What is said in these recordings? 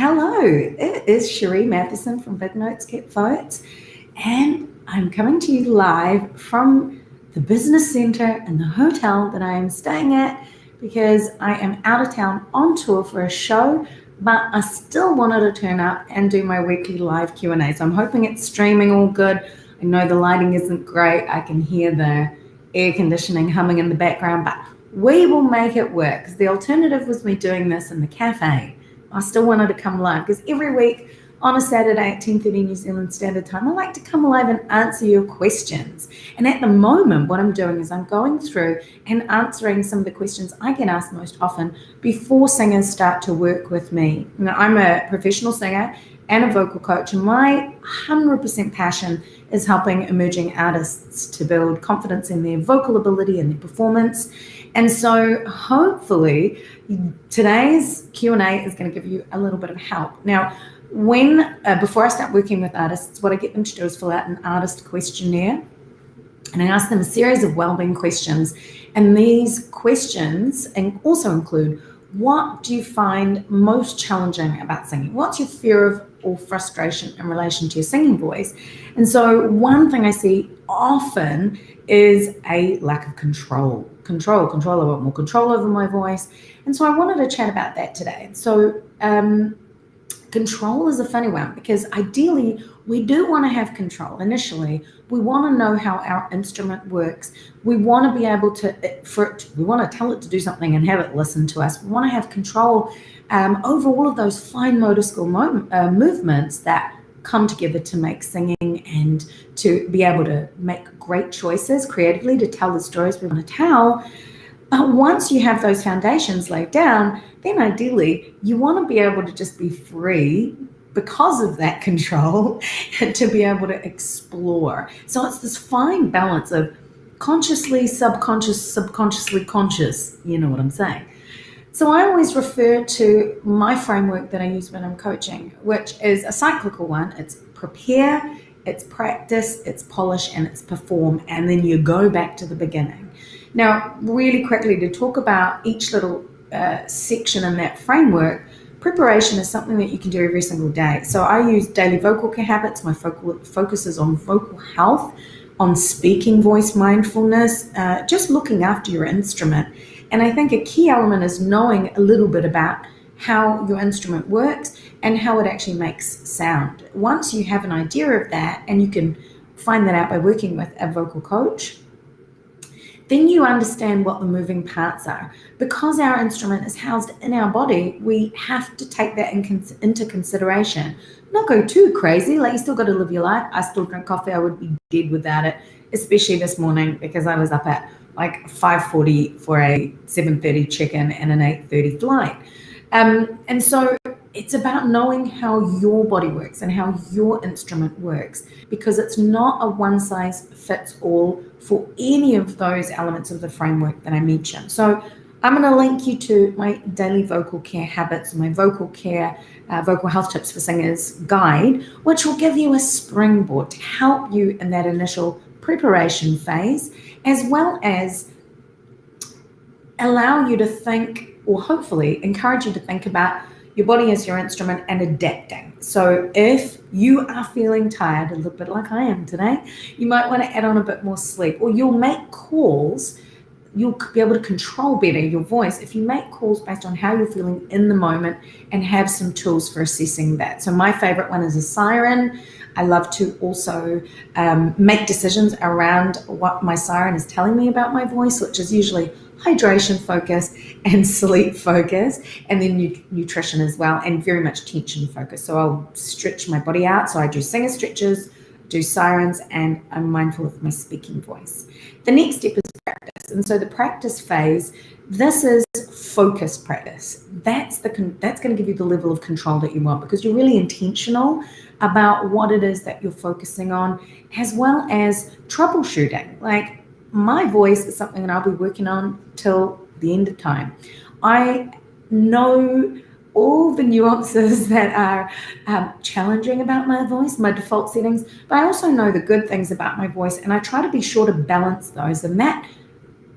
Hello, it is Cherie Mathieson from Big Notes Get Votes, and I'm coming to you live from the business centre in the hotel that I am staying at because I am out of town on tour for a show, but I still wanted to turn up and do my weekly live Q&A. So I'm hoping it's streaming all good. I know the lighting isn't great. I can hear the air conditioning humming in the background, but we will make it work. The alternative was me doing this in the cafe. I still wanted to come live because every week on a Saturday at 10:30 New Zealand Standard Time, I like to come live and answer your questions. And at the moment, what I'm doing is I'm going through and answering some of the questions I get asked most often before singers start to work with me. Now, I'm a professional singer and a vocal coach, and my 100% passion is helping emerging artists to build confidence in their vocal ability and their performance. And so hopefully today's Q&A is going to give you a little bit of help. Now, before I start working with artists, what I get them to do is fill out an artist questionnaire, and I ask them a series of wellbeing questions. And these questions also include, what do you find most challenging about singing? What's your fear of or frustration in relation to your singing voice? And so one thing I see often is a lack of control. I want more control over my voice. And so I wanted to chat about that today. So control is a funny one because ideally we do want to have control. Initially, we want to know how our instrument works. We want to be able to, we want to tell it to do something and have it listen to us. We want to have control over all of those fine motor skill movements that come together to make singing and to be able to make great choices creatively to tell the stories we want to tell. But once you have those foundations laid down, then ideally you want to be able to just be free because of that control and to be able to explore. So it's this fine balance of consciously subconscious, subconsciously conscious, you know what I'm saying. So I always refer to my framework that I use when I'm coaching, which is a cyclical one. It's prepare, it's practice, it's polish, and it's perform, and then you go back to the beginning. Now, really quickly to talk about each little section in that framework, preparation is something that you can do every single day. So I use daily vocal care habits. My focus is on vocal health, on speaking voice mindfulness, just looking after your instrument. And I think a key element is knowing a little bit about how your instrument works and how it actually makes sound. Once you have an idea of that, and you can find that out by working with a vocal coach, then you understand what the moving parts are. Because our instrument is housed in our body, we have to take that into consideration. Not go too crazy, like you still got to live your life. I still drink coffee. I would be dead without it, especially this morning because I was up at like 5:40 for a 7:30 check-in and an 8:30 flight. And so it's about knowing how your body works and how your instrument works, because it's not a one-size-fits-all for any of those elements of the framework that I mentioned. So I'm going to link you to my daily vocal care habits, my vocal care, vocal health tips for singers guide, which will give you a springboard to help you in that initial preparation phase, as well as allow you to think, or hopefully encourage you to think about your body as your instrument and adapting. So if you are feeling tired, a little bit like I am today, you might want to add on a bit more sleep, or you'll make calls. You'll be able to control better your voice if you make calls based on how you're feeling in the moment and have some tools for assessing that. So my favorite one is a siren. I love to also make decisions around what my siren is telling me about my voice, which is usually hydration focus and sleep focus, and then nutrition as well, and very much tension focus. So I'll stretch my body out. So I do singer stretches, do sirens, and I'm mindful of my speaking voice. The next step is practice. And so the practice phase, this is focused practice. That's going to give you the level of control that you want, because you're really intentional about what it is that you're focusing on, as well as troubleshooting. Like, my voice is something that I'll be working on till the end of time. I know all the nuances that are challenging about my voice, my default settings, but I also know the good things about my voice, and I try to be sure to balance those. And that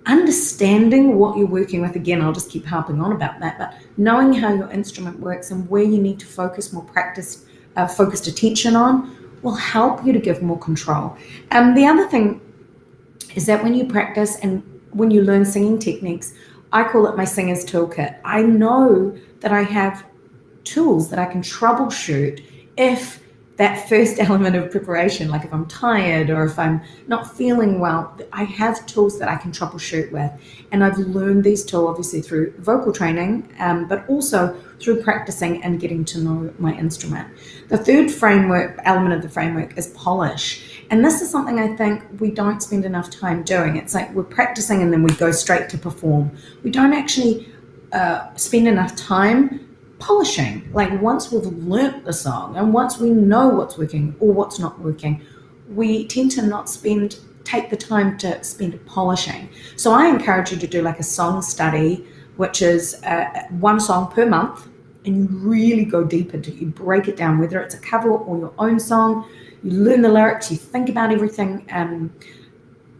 understanding what you're working with. Again, I'll just keep harping on about that, but knowing how your instrument works and where you need to focus more focused attention on will help you to give more control. The other thing is that when you practice and when you learn singing techniques, I call it my singer's toolkit. I know that I have tools that I can troubleshoot if that first element of preparation, like if I'm tired or if I'm not feeling well, I have tools that I can troubleshoot with. And I've learned these tools obviously through vocal training, but also through practicing and getting to know my instrument. The third element of the framework is polish. And this is something I think we don't spend enough time doing. It's like we're practicing and then we go straight to perform. We don't actually spend enough time polishing. Like once we've learnt the song and once we know what's working or what's not working, we tend to not take the time to spend polishing. So I encourage you to do like a song study, which is one song per month, and you really go deep into it. You break it down, whether it's a cover or your own song. You learn the lyrics, you think about everything,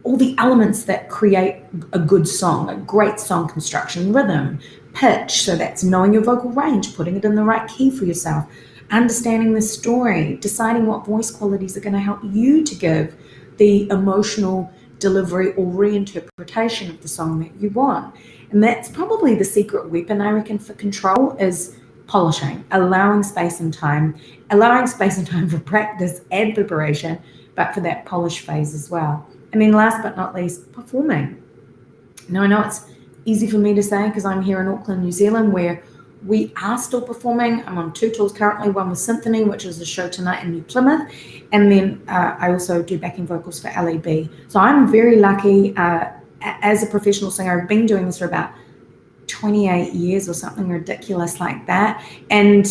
all the elements that create a good song, a great song construction, rhythm, pitch, so that's knowing your vocal range, putting it in the right key for yourself, understanding the story, deciding what voice qualities are going to help you to give the emotional delivery or reinterpretation of the song that you want. And that's probably the secret weapon, I reckon, for control is polishing, allowing space and time for practice and preparation, but for that polish phase as well. And then last but not least, performing. Now I know it's easy for me to say because I'm here in Auckland, New Zealand, where we are still performing. I'm on 2 tours currently, one with Symphony, which is a show tonight in New Plymouth, and then I also do backing vocals for LEB. So I'm very lucky as a professional singer. I've been doing this for about 28 years or something ridiculous like that, and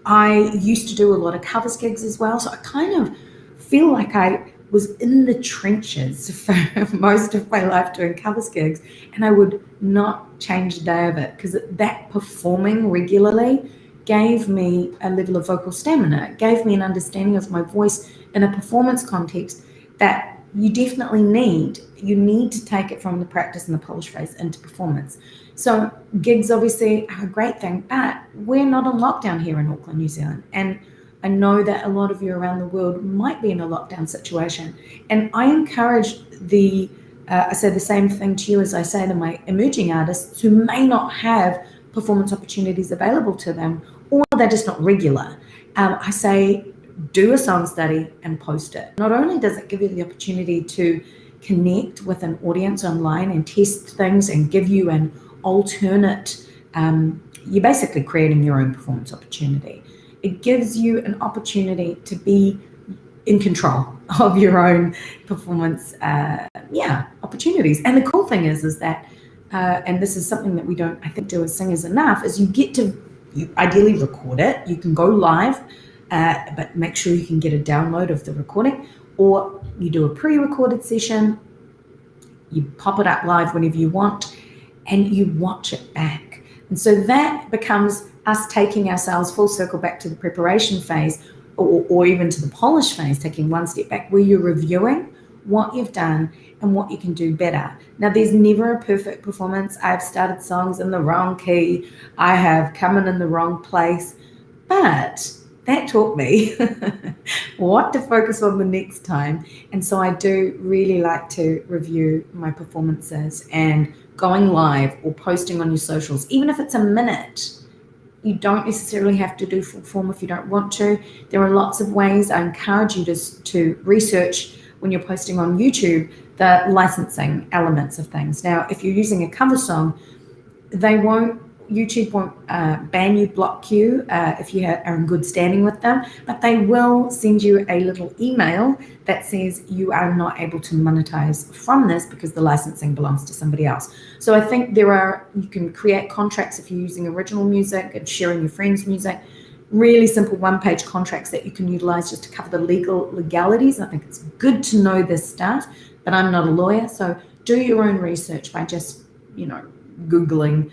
I used to do a lot of covers gigs as well, so I kind of feel like I was in the trenches for most of my life doing covers gigs, and I would not change a day of it because that performing regularly gave me a level of vocal stamina. It gave me an understanding of my voice in a performance context that you definitely need. You need to take it from the practice and the polish phase into performance. So gigs obviously are a great thing, but we're not on lockdown here in Auckland, New Zealand. And I know that a lot of you around the world might be in a lockdown situation. And I encourage I say the same thing to you as I say to my emerging artists who may not have performance opportunities available to them, or they're just not regular. I say, do a song study and post it. Not only does it give you the opportunity to connect with an audience online and test things and give you an alternate, you're basically creating your own performance opportunity. It gives you an opportunity to be in control of your own performance, opportunities. And the cool thing is that, and this is something that we don't, I think, do as singers enough, is you ideally record it. You can go live, but make sure you can get a download of the recording, or you do a pre-recorded session, you pop it up live whenever you want, and you watch it back. And so that becomes us taking ourselves full circle back to the preparation phase, or even to the polish phase, taking one step back, where you're reviewing what you've done and what you can do better. Now, there's never a perfect performance. I've started songs in the wrong key. I have come in the wrong place, but that taught me what to focus on the next time. And so I do really like to review my performances, and going live or posting on your socials, even if it's a minute. You don't necessarily have to do full form if you don't want to. There are lots of ways. I encourage you to research when you're posting on YouTube the licensing elements of things. Now, if you're using a cover song, YouTube won't ban you, block you if you are in good standing with them, but they will send you a little email that says you are not able to monetize from this because the licensing belongs to somebody else. So I think you can create contracts if you're using original music and sharing your friends' music, really simple one-page contracts that you can utilize just to cover the legalities. I think it's good to know this stuff, but I'm not a lawyer, so do your own research by just, Googling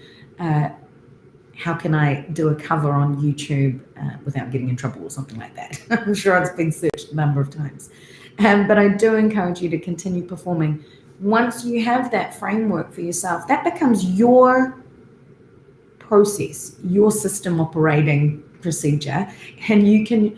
how can I do a cover on YouTube without getting in trouble or something like that. I'm sure it's been searched a number of times. But I do encourage you to continue performing once you have that framework for yourself, that becomes your process, your system operating procedure, and you can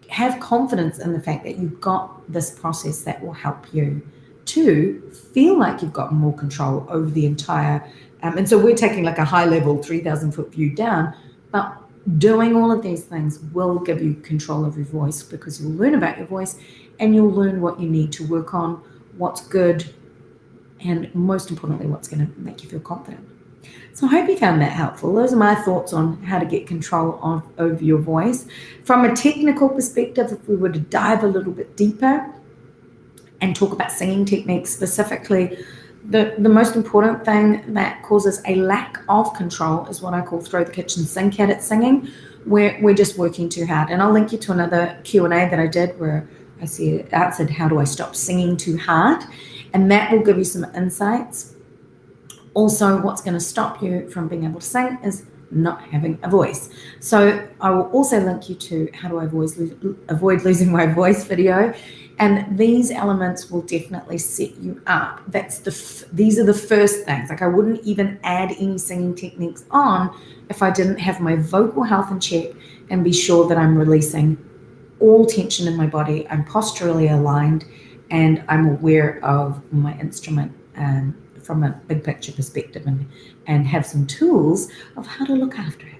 have confidence in the fact that you've got this process that will help you to feel like you've got more control over the entire, and so we're taking like a high level 3,000 foot view down, but doing all of these things will give you control of your voice, because you'll learn about your voice and you'll learn what you need to work on, what's good, and most importantly, what's going to make you feel confident. So I hope you found that helpful. Those are my thoughts on how to get control over your voice. From a technical perspective, if we were to dive a little bit deeper and talk about singing techniques specifically, the most important thing that causes a lack of control is what I call throw the kitchen sink at it singing, where we're just working too hard. And I'll link you to another Q&A that I did where I answered how do I stop singing too hard, and that will give you some insights. Also, what's going to stop you from being able to sing is not having a voice. So I will also link you to how do I avoid losing my voice video. And these elements will definitely set you up. These are the first things. Like, I wouldn't even add any singing techniques on if I didn't have my vocal health in check and be sure that I'm releasing all tension in my body, I'm posturally aligned, and I'm aware of my instrument from a big picture perspective, and have some tools of how to look after it.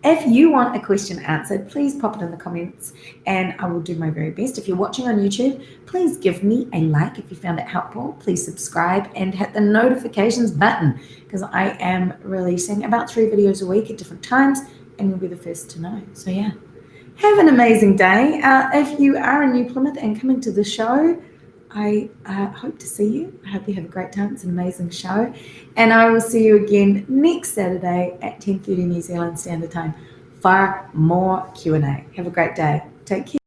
If you want a question answered, please pop it in the comments and I will do my very best. If you're watching on YouTube, please give me a like if you found it helpful. Please subscribe and hit the notifications button, because I am releasing about 3 videos a week at different times and you'll be the first to know. So yeah, have an amazing day. If you are in New Plymouth and coming to the show, I hope to see you. I hope you have a great time. It's an amazing show. And I will see you again next Saturday at 10:30 New Zealand Standard Time for more Q&A. Have a great day. Take care.